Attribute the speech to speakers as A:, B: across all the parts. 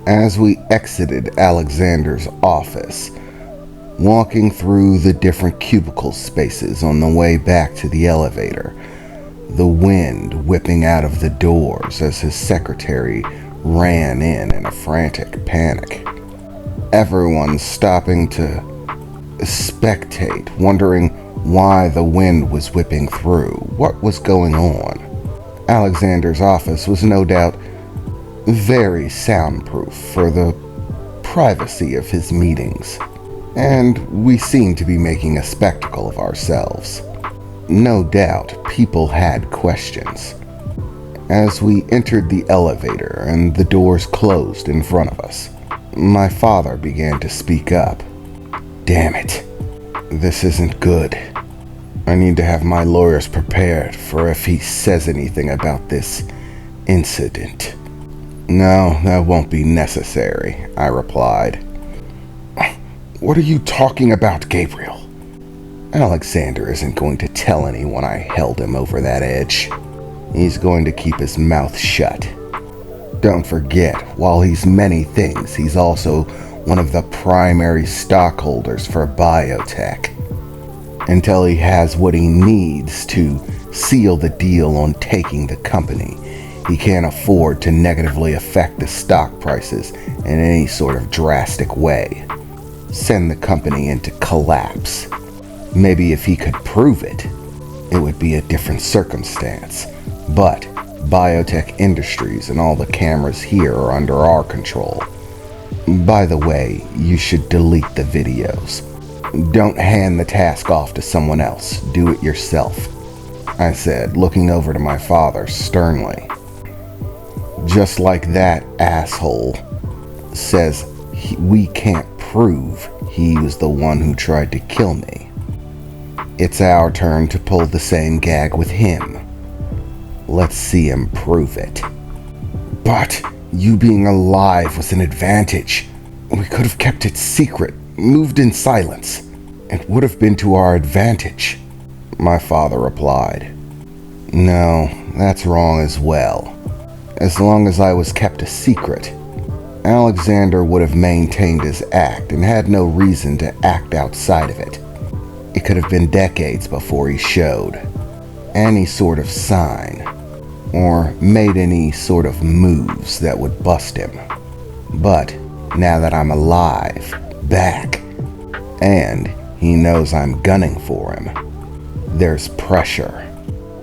A: As we exited Alexander's office, walking through the different cubicle spaces on the way back to the elevator, the wind whipping out of the doors as his secretary ran in a frantic panic. Everyone stopping to spectate, wondering why the wind was whipping through, what was going on. Alexander's office was no doubt very soundproof for the privacy of his meetings, and we seemed to be making a spectacle of ourselves. No doubt people had questions. As we entered the elevator and the doors closed in front of us, my father began to speak up. "Damn it. This isn't good. I need to have my lawyers prepared for if he says anything about this incident." "No, that won't be necessary," I replied. "What are you talking about, Gabriel?" "Alexander isn't going to tell anyone I held him over that edge. He's going to keep his mouth shut. Don't forget, while he's many things, he's also one of the primary stockholders for biotech. Until he has what he needs to seal the deal on taking the company, he can't afford to negatively affect the stock prices in any sort of drastic way. Send the company into collapse. Maybe if he could prove it, it would be a different circumstance. But biotech industries and all the cameras here are under our control. By the way, you should delete the videos. Don't hand the task off to someone else. Do it yourself," I said, looking over to my father sternly. "Just like that asshole says we can't prove he was the one who tried to kill me. It's our turn to pull the same gag with him. Let's see him prove it." "But you being alive was an advantage. We could have kept it secret, moved in silence. It would have been to our advantage," my father replied. "No, that's wrong as well. As long as I was kept a secret, Alexander would have maintained his act and had no reason to act outside of it. It could have been decades before he showed any sort of sign or made any sort of moves that would bust him. But now that I'm alive, back, and he knows I'm gunning for him, there's pressure.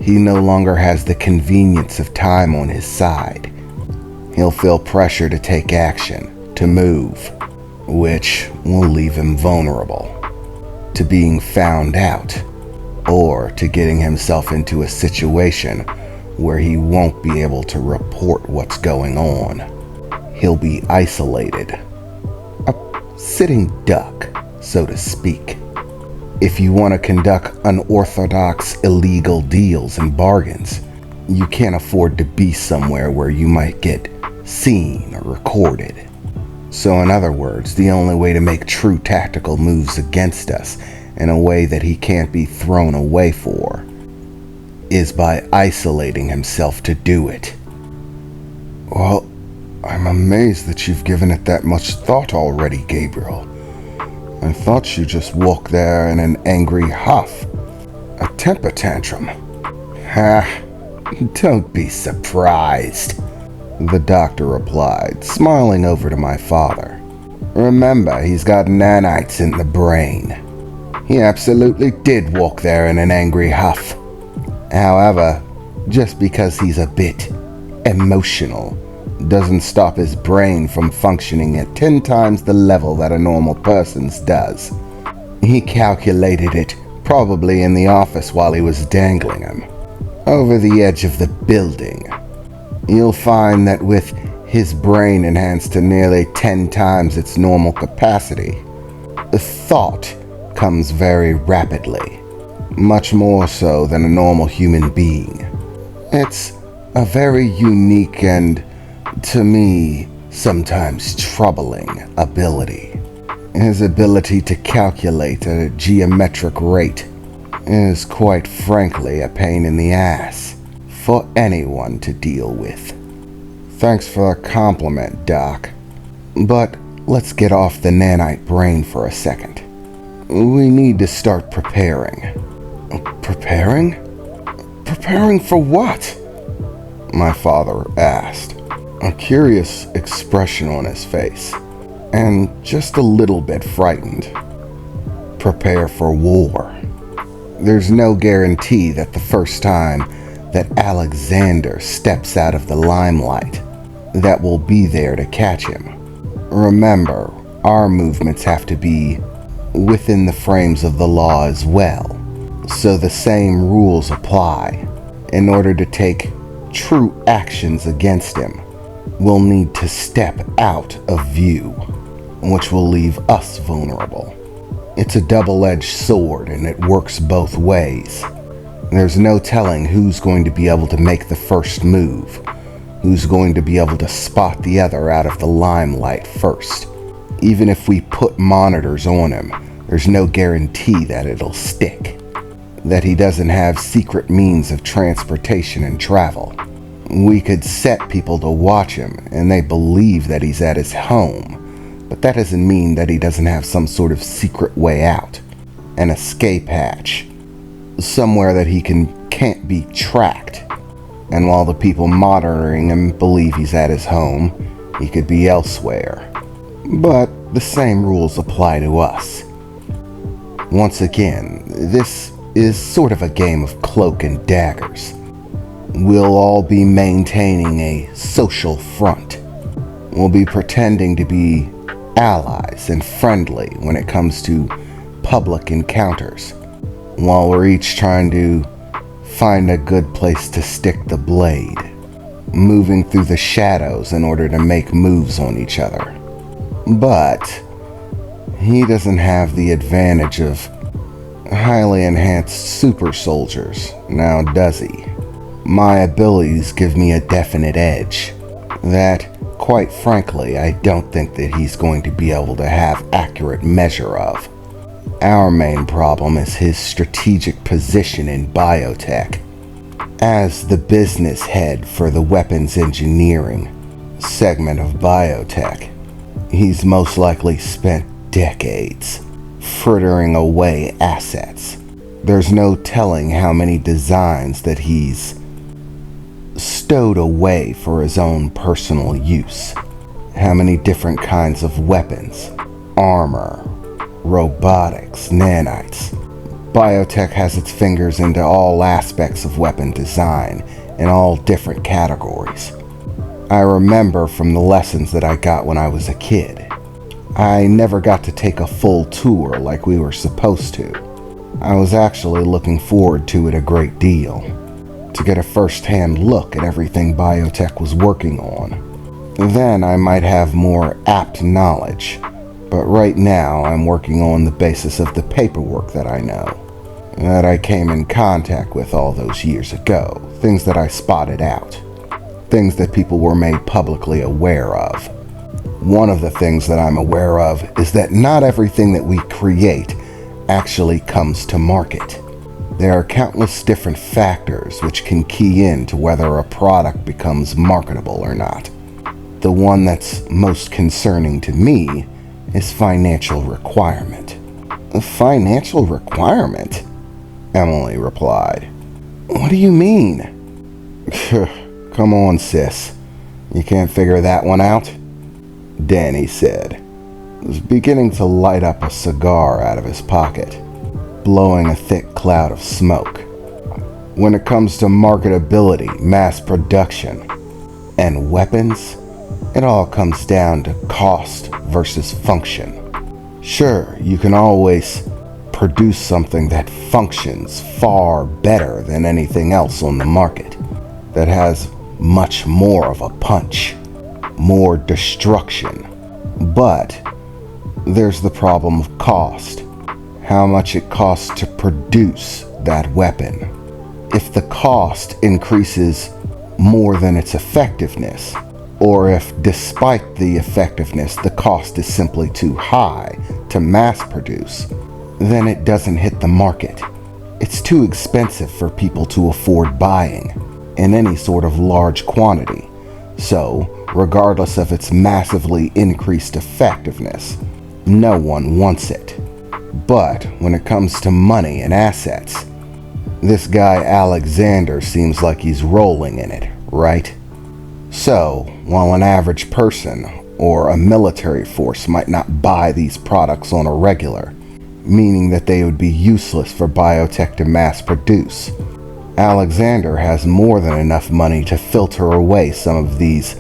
A: He no longer has the convenience of time on his side. He'll feel pressure to take action, to move, which will leave him vulnerable to being found out, or to getting himself into a situation where he won't be able to report what's going on. He'll be isolated, a sitting duck, so to speak. If you want to conduct unorthodox, illegal deals and bargains, you can't afford to be somewhere where you might get seen or recorded. So in other words, the only way to make true tactical moves against us in a way that he can't be thrown away for is by isolating himself to do it." "Well, I'm amazed that you've given it that much thought already, Gabriel. I thought you just walked there in an angry huff, a temper tantrum." "Ha, don't be surprised," the doctor replied, smiling over to my father. "Remember, he's got nanites in the brain. He absolutely did walk there in an angry huff. However, just because he's a bit emotional doesn't stop his brain from functioning at 10 times the level that a normal person's does. He calculated it probably in the office while he was dangling him over the edge of the building. You'll find that with his brain enhanced to nearly 10 times its normal capacity, the thought comes very rapidly, much more so than a normal human being. It's a very unique and, to me, sometimes troubling ability. His ability to calculate at a geometric rate is quite frankly a pain in the ass for anyone to deal with." "Thanks for the compliment, Doc," But let's get off the nanite brain for a second. We need to start preparing. Preparing? Preparing for what? My father asked, a curious expression on his face, and just a little bit frightened. Prepare for war. There's no guarantee that the first time that Alexander steps out of the limelight, that we'll be there to catch him. Remember, our movements have to be within the frames of the law as well, so the same rules apply. In order to take true actions against him, we'll need to step out of view, which will leave us vulnerable. It's a double-edged sword, and it works both ways. There's no telling who's going to be able to make the first move, who's going to be able to spot the other out of the limelight first. Even if we put monitors on him, there's no guarantee that it'll stick, that he doesn't have secret means of transportation and travel. We could set people to watch him, and they believe that he's at his home, but that doesn't mean that he doesn't have some sort of secret way out, an escape hatch, somewhere that he can't be tracked. And while the people monitoring him believe he's at his home, he could be elsewhere. But the same rules apply to us. Once again, this is sort of a game of cloak and daggers. We'll all be maintaining a social front. We'll be pretending to be allies and friendly when it comes to public encounters, while we're each trying to find a good place to stick the blade, moving through the shadows in order to make moves on each other. But he doesn't have the advantage of highly enhanced super soldiers, now does he? My abilities give me a definite edge that, quite frankly, I don't think that he's going to be able to have accurate measure of. Our main problem is his strategic position in biotech. As the business head for the weapons engineering segment of biotech, he's most likely spent decades frittering away assets. There's no telling how many designs that he's stowed away for his own personal use. How many different kinds of weapons, armor, robotics, nanites. Biotech has its fingers into all aspects of weapon design in all different categories. I remember from the lessons that I got when I was a kid. I never got to take a full tour like we were supposed to. I was actually looking forward to it a great deal, to get a first-hand look at everything biotech was working on. Then I might have more apt knowledge, but right now I'm working on the basis of the paperwork that I know, that I came in contact with all those years ago, things that I spotted out, things that people were made publicly aware of. One of the things that I'm aware of is that not everything that we create actually comes to market. There are countless different factors which can key in to whether a product becomes marketable or not. The one that's most concerning to me is financial requirement. A financial requirement? Emily replied. What do you mean? Come on, sis. You can't figure that one out? Danny said, was beginning to light up a cigar out of his pocket, blowing a thick cloud of smoke. When it comes to marketability, mass production, and weapons, it all comes down to cost versus function. Sure, you can always produce something that functions far better than anything else on the market, that has much more of a punch, more destruction. But there's the problem of cost, how much it costs to produce that weapon. If the cost increases more than its effectiveness, or if despite the effectiveness the cost is simply too high to mass produce, then it doesn't hit the market. It's too expensive for people to afford buying in any sort of large quantity. So regardless of its massively increased effectiveness. No one wants it. But when it comes to money and assets, this guy Alexander seems like he's rolling in it, right? So, while an average person or a military force might not buy these products on a regular, meaning that they would be useless for biotech to mass produce, Alexander has more than enough money to filter away some of these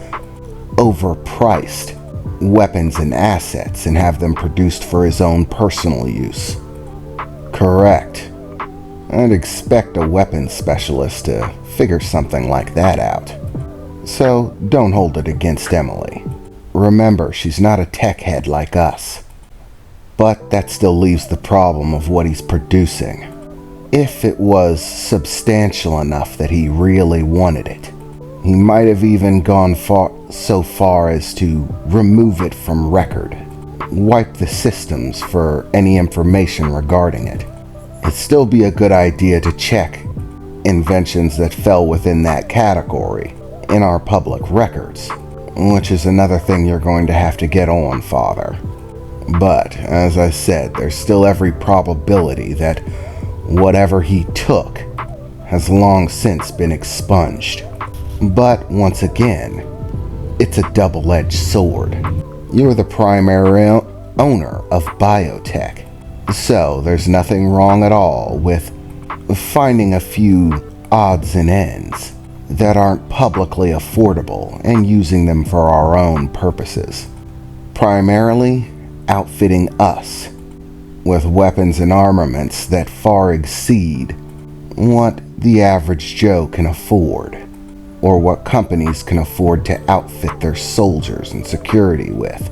A: overpriced weapons and assets and have them produced for his own personal use. Correct. I'd expect a weapons specialist to figure something like that out. So don't hold it against Emily. Remember, she's not a tech head like us. But that still leaves the problem of what he's producing. If it was substantial enough that he really wanted it, he might have even gone so far as to remove it from record, wipe the systems for any information regarding it. It'd still be a good idea to check inventions that fell within that category in our public records, which is another thing you're going to have to get on, Father. But, as I said, there's still every probability that whatever he took has long since been expunged. But, once again, it's a double-edged sword. You're the primary owner of biotech, so there's nothing wrong at all with finding a few odds and ends that aren't publicly affordable and using them for our own purposes. Primarily, outfitting us with weapons and armaments that far exceed what the average Joe can afford, or what companies can afford to outfit their soldiers and security with.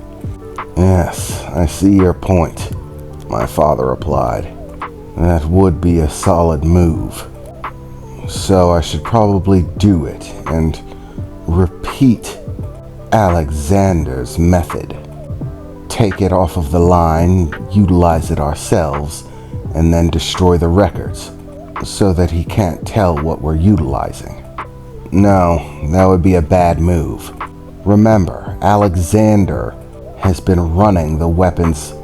A: Yes, I see your point, my father replied. That would be a solid move. So I should probably do it and repeat Alexander's method. Take it off of the line, utilize it ourselves, and then destroy the records, so that he can't tell what we're utilizing. No, that would be a bad move. Remember, Alexander has been running the weapons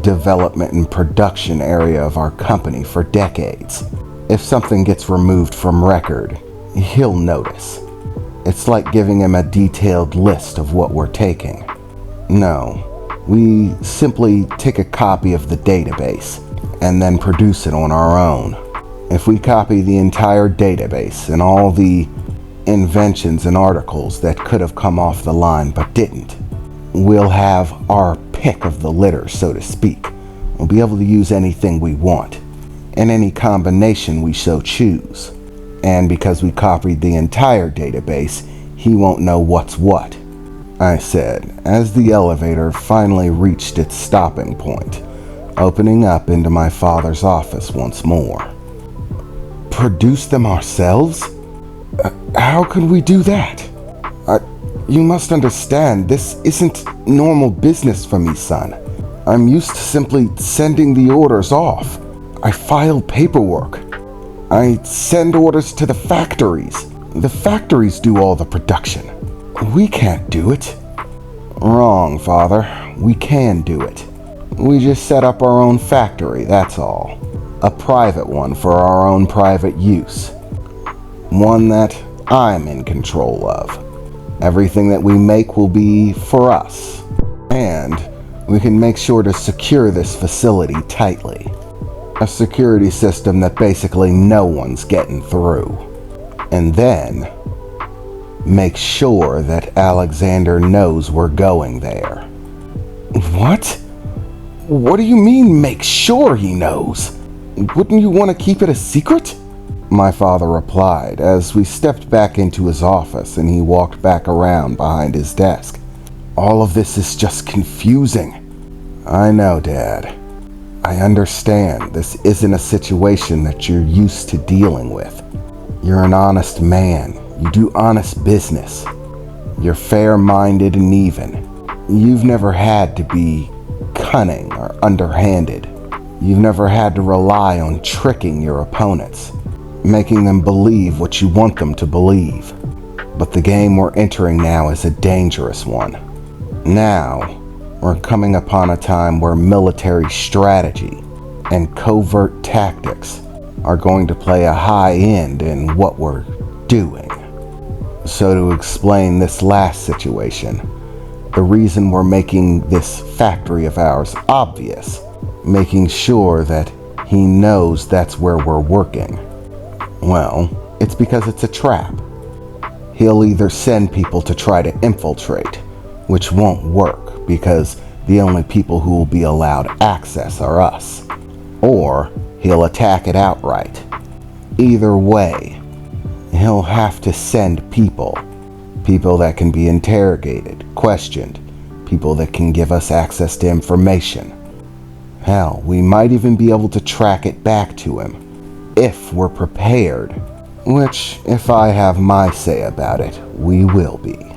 A: development and production area of our company for decades. If something gets removed from record, he'll notice. It's like giving him a detailed list of what we're taking. No, we simply take a copy of the database and then produce it on our own. If we copy the entire database and all the inventions and articles that could have come off the line but didn't, we'll have our pick of the litter, so to speak. We'll be able to use anything we want, in any combination we so choose. And because we copied the entire database, he won't know what's what, I said, as the elevator finally reached its stopping point, opening up into my father's office once more. Produce them ourselves? How can we do that? You must understand, this isn't normal business for me, son. I'm used to simply sending the orders off. I file paperwork. I send orders to the factories. The factories do all the production. We can't do it. Wrong, Father. We can do it. We just set up our own factory, that's all. A private one for our own private use. One that I'm in control of. Everything that we make will be for us. And we can make sure to secure this facility tightly. A security system that basically no one's getting through. And then make sure that Alexander knows we're going there. What? What do you mean, make sure he knows? Wouldn't you want to keep it a secret? My father replied as we stepped back into his office and he walked back around behind his desk. All of this is just confusing. I know, Dad. I understand this isn't a situation that you're used to dealing with. You're an honest man. You do honest business. You're fair-minded and even. You've never had to be cunning or underhanded. You've never had to rely on tricking your opponents, making them believe what you want them to believe. But the game we're entering now is a dangerous one. Now, we're coming upon a time where military strategy and covert tactics are going to play a high end in what we're doing. So to explain this last situation, the reason we're making this factory of ours obvious, making sure that he knows that's where we're working, well, it's because it's a trap. He'll either send people to try to infiltrate, which won't work because the only people who will be allowed access are us, or he'll attack it outright. Either way, he'll have to send people that can be interrogated, questioned, people that can give us access to information. Hell, we might even be able to track it back to him, if we're prepared. Which, if I have my say about it, we will be.